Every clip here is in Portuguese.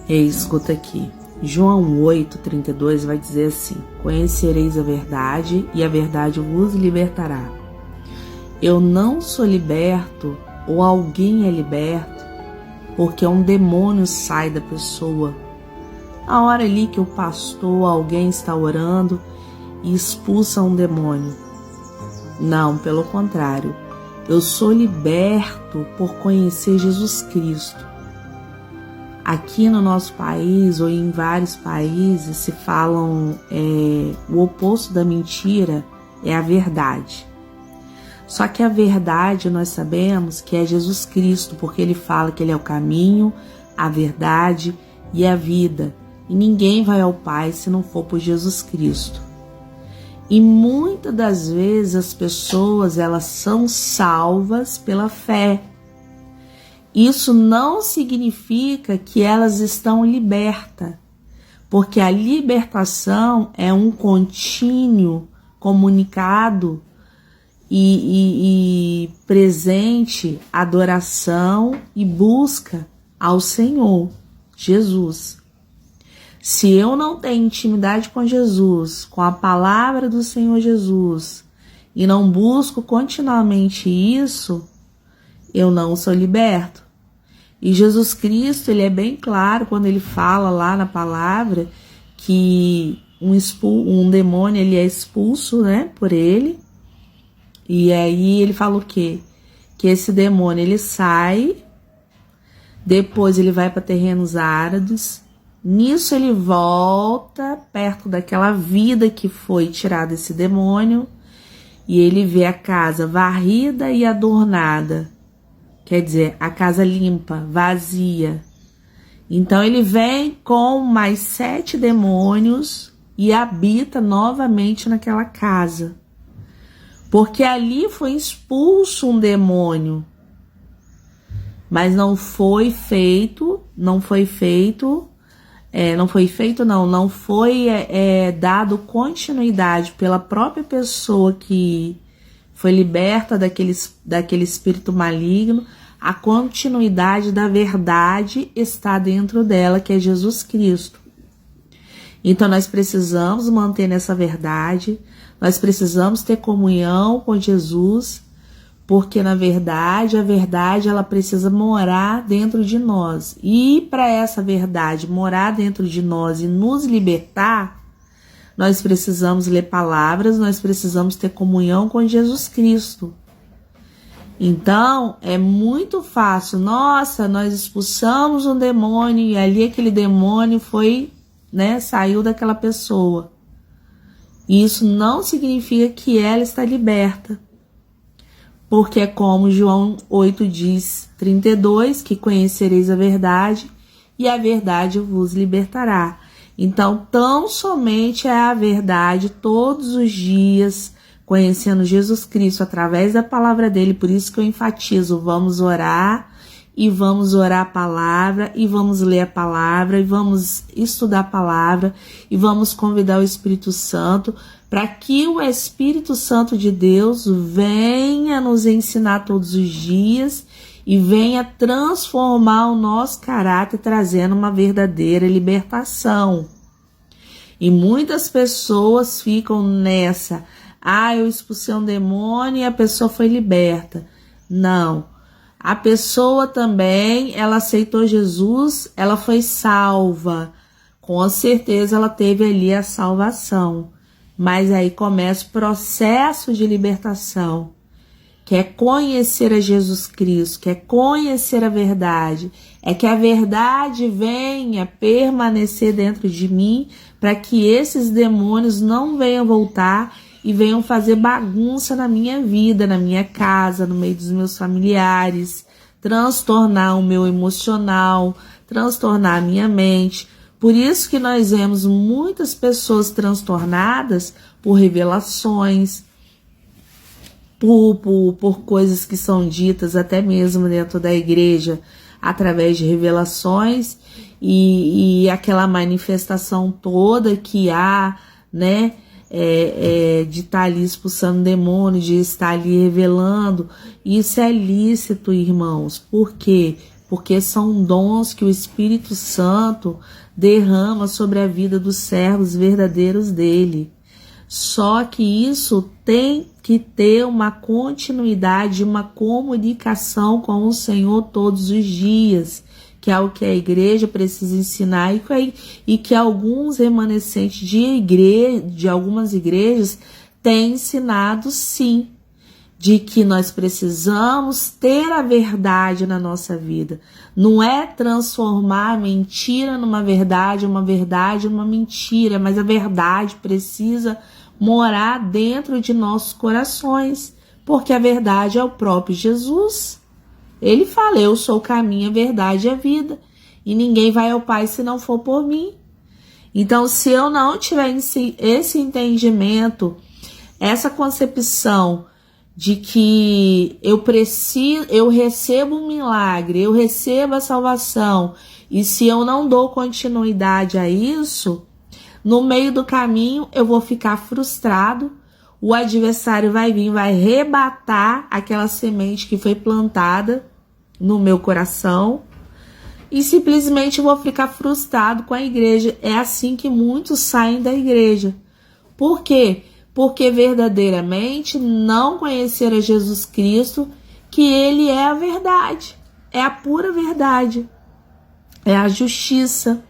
Escuta aqui. João 8,32 vai dizer assim: conhecereis a verdade e a verdade vos libertará. Eu não sou liberto ou alguém é liberto porque um demônio sai da pessoa. A hora ali que o pastor, alguém está orando e expulsa um demônio. Não, pelo contrário. Eu sou liberto por conhecer Jesus Cristo. Aqui no nosso país ou em vários países se falam o oposto da mentira é a verdade. Só que a verdade nós sabemos que é Jesus Cristo, porque ele fala que ele é o caminho, a verdade e a vida. E ninguém vai ao Pai se não for por Jesus Cristo. E muitas das vezes as pessoas elas são salvas pela fé. Isso não significa que elas estão libertas, porque a libertação é um contínuo comunicado e presente adoração e busca ao Senhor Jesus. Se eu não tenho intimidade com Jesus, com a palavra do Senhor Jesus, e não busco continuamente isso, eu não sou liberto. E Jesus Cristo, ele é bem claro quando ele fala lá na palavra que um demônio ele é expulso, né, por ele. E aí ele fala o quê? Que esse demônio ele sai, depois ele vai para terrenos áridos. Nisso ele volta perto daquela vida que foi tirada desse demônio e ele vê a casa varrida e adornada. Quer dizer, a casa limpa, vazia. Então ele vem com mais 7 demônios e habita novamente naquela casa. Porque ali foi expulso um demônio. Mas não foi dado continuidade pela própria pessoa que foi liberta daquele espírito maligno. A continuidade da verdade está dentro dela, que é Jesus Cristo. Então nós precisamos manter nessa verdade, nós precisamos ter comunhão com Jesus, porque na verdade, a verdade ela precisa morar dentro de nós. E para essa verdade morar dentro de nós e nos libertar, nós precisamos ler palavras, nós precisamos ter comunhão com Jesus Cristo. Então, é muito fácil. Nossa, nós expulsamos um demônio e ali aquele demônio foi, saiu daquela pessoa. Isso não significa que ela está liberta. Porque é como João 8 diz, 32, que conhecereis a verdade e a verdade vos libertará. Então, tão somente é a verdade todos os dias, conhecendo Jesus Cristo através da palavra dele. Por isso que eu enfatizo, vamos orar e vamos orar a palavra e vamos ler a palavra e vamos estudar a palavra e vamos convidar o Espírito Santo para que o Espírito Santo de Deus venha nos ensinar todos os dias e venha transformar o nosso caráter, trazendo uma verdadeira libertação. E muitas pessoas ficam nessa, eu expulsei um demônio e a pessoa foi liberta. Não, a pessoa também, ela aceitou Jesus, ela foi salva, com certeza ela teve ali a salvação. Mas aí começa o processo de libertação, que é conhecer a Jesus Cristo, que é conhecer a verdade, é que a verdade venha permanecer dentro de mim para que esses demônios não venham voltar e venham fazer bagunça na minha vida, na minha casa, no meio dos meus familiares, transtornar o meu emocional, transtornar a minha mente. Por isso que nós vemos muitas pessoas transtornadas por revelações, por coisas que são ditas até mesmo dentro da igreja, através de revelações e aquela manifestação toda que há, de estar ali expulsando demônio, de estar ali revelando. Isso é lícito, irmãos. Por quê? porque são dons que o Espírito Santo derrama sobre a vida dos servos verdadeiros dele. Só que isso tem que ter uma continuidade, uma comunicação com o Senhor todos os dias, que é o que a igreja precisa ensinar e que alguns remanescentes de algumas igrejas têm ensinado, sim, de que nós precisamos ter a verdade na nossa vida. Não é transformar a mentira numa verdade, uma verdade numa mentira, mas a verdade precisa morar dentro de nossos corações, porque a verdade é o próprio Jesus. Ele fala, eu sou o caminho, a verdade e a vida, e ninguém vai ao Pai se não for por mim. Então, se eu não tiver esse entendimento, essa concepção de que eu recebo um milagre, eu recebo a salvação, e se eu não dou continuidade a isso, no meio do caminho eu vou ficar frustrado, o adversário vai vir, vai arrebatar aquela semente que foi plantada no meu coração, e simplesmente eu vou ficar frustrado com a igreja. É assim que muitos saem da igreja. Por quê? Porque verdadeiramente não conheceram Jesus Cristo, que ele é a verdade, é a pura verdade, é a justiça,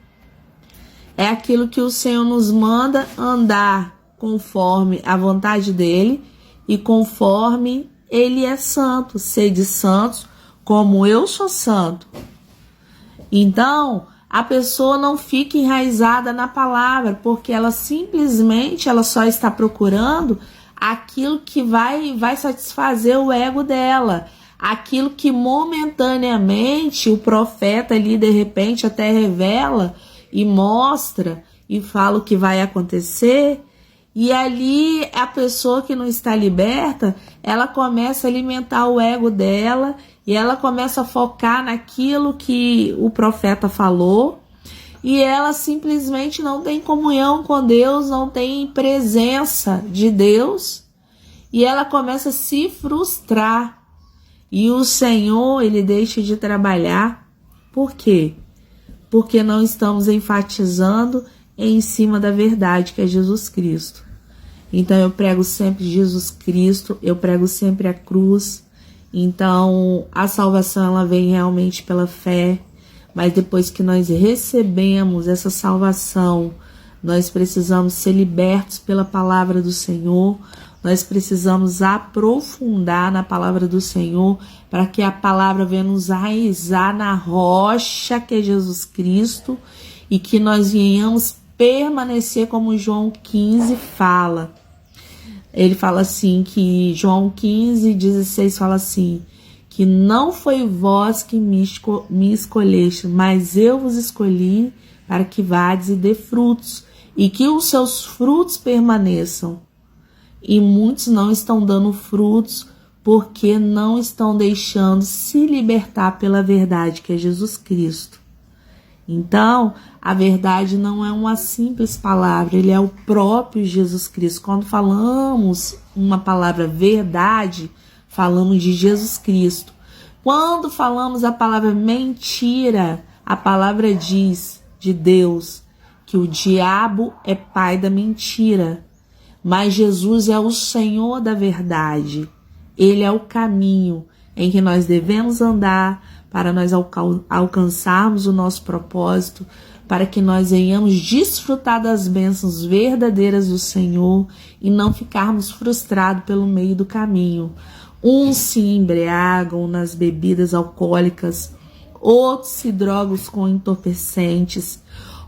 é aquilo que o Senhor nos manda andar conforme a vontade dele e conforme ele é santo, sede santos como eu sou santo. Então, a pessoa não fica enraizada na palavra, porque ela simplesmente só está procurando aquilo que vai satisfazer o ego dela, aquilo que momentaneamente o profeta ali de repente até revela e mostra e fala o que vai acontecer, e ali a pessoa que não está liberta, ela começa a alimentar o ego dela e ela começa a focar naquilo que o profeta falou, e ela simplesmente não tem comunhão com Deus, não tem presença de Deus, e ela começa a se frustrar. E o Senhor, ele deixa de trabalhar. Por quê? Porque não estamos enfatizando em cima da verdade, que é Jesus Cristo. Então eu prego sempre Jesus Cristo, eu prego sempre a cruz. Então a salvação ela vem realmente pela fé, mas depois que nós recebemos essa salvação, nós precisamos ser libertos pela palavra do Senhor, nós precisamos aprofundar na palavra do Senhor, para que a palavra venha nos arraizar na rocha que é Jesus Cristo, e que nós venhamos permanecer como João 15 fala. Ele fala assim, que João 15:16 fala assim, que não foi vós que me escolheste, mas eu vos escolhi para que vades e dê frutos, e que os seus frutos permaneçam. E muitos não estão dando frutos porque não estão deixando se libertar pela verdade, que é Jesus Cristo. Então, a verdade não é uma simples palavra, ele é o próprio Jesus Cristo. Quando falamos uma palavra verdade, falamos de Jesus Cristo. Quando falamos a palavra mentira, a palavra diz de Deus que o diabo é pai da mentira, mas Jesus é o Senhor da verdade. Ele é o caminho em que nós devemos andar para nós alcançarmos o nosso propósito, para que nós venhamos desfrutar das bênçãos verdadeiras do Senhor e não ficarmos frustrados pelo meio do caminho. Uns se embriagam nas bebidas alcoólicas, outros se drogam com entorpecentes,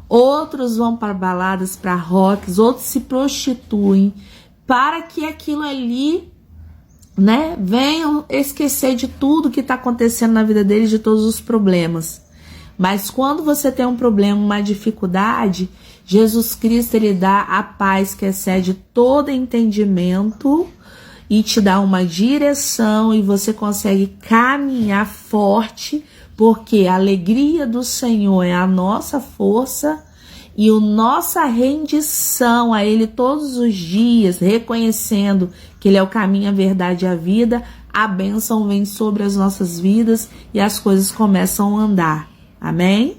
outros vão para baladas, para rocks, outros se prostituem, para que aquilo ali, venham esquecer de tudo que está acontecendo na vida deles, de todos os problemas. Mas quando você tem um problema, uma dificuldade, Jesus Cristo ele dá a paz que excede todo entendimento e te dá uma direção, e você consegue caminhar forte, porque a alegria do Senhor é a nossa força, e a nossa rendição a Ele todos os dias, reconhecendo que Ele é o caminho, a verdade e a vida, a bênção vem sobre as nossas vidas e as coisas começam a andar. Amém?